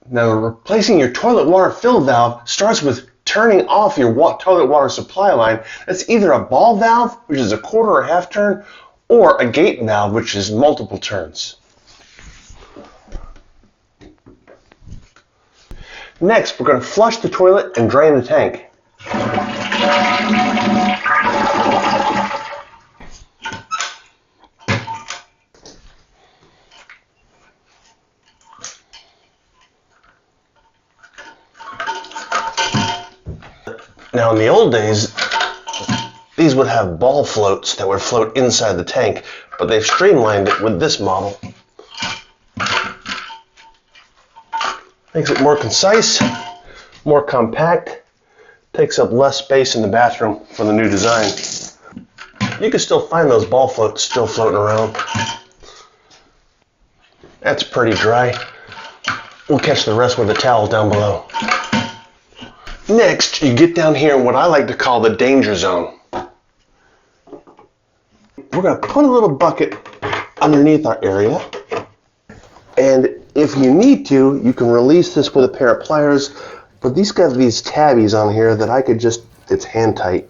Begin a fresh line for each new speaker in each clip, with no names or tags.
Now, replacing your toilet water fill valve starts with turning off your toilet water supply line. That's either a ball valve, which is a quarter or half turn, or a gate valve, which is multiple turns. Next, we're going to flush the toilet and drain the tank. Now, in the old days, these would have ball floats that would float inside the tank, but they've streamlined it with this model. Makes it more concise, more compact, takes up less space in the bathroom for the new design. You can still find those ball floats still floating around. That's pretty dry. We'll catch the rest with the towels down below. Next, you get down here in what I like to call the danger zone. We're going to put a little bucket underneath our area, and if you need to, you can release this with a pair of pliers, but these got these tabbies on here that I could just, it's hand tight.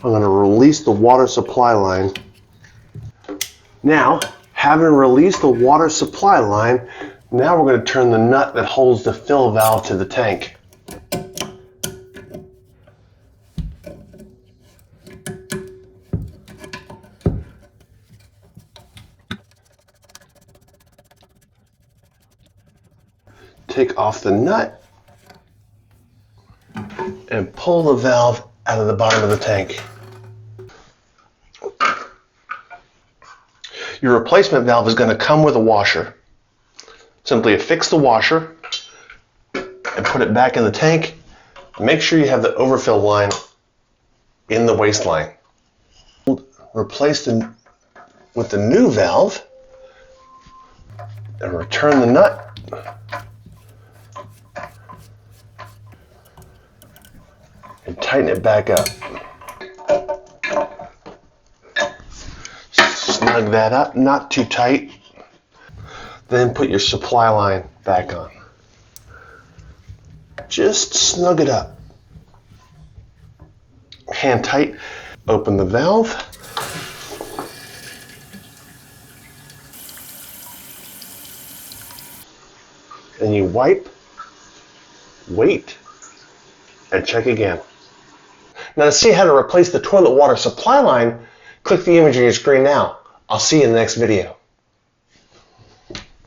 I'm going to release the water supply line. Now, having released the water supply line, now we're going to turn the nut that holds the fill valve to the tank. Take off the nut and pull the valve out of the bottom of the tank. Your replacement valve is going to come with a washer. Simply affix the washer and put it back in the tank. Make sure you have the overfill line in the waste line. Replace it with the new valve and return the nut. And tighten it back up. Snug that up, not too tight. Then put your supply line back on. Just snug it up. Hand tight. Open the valve. And you wipe, wait, and check again. Now, to see how to replace the toilet water supply line, click the image on your screen now. I'll see you in the next video.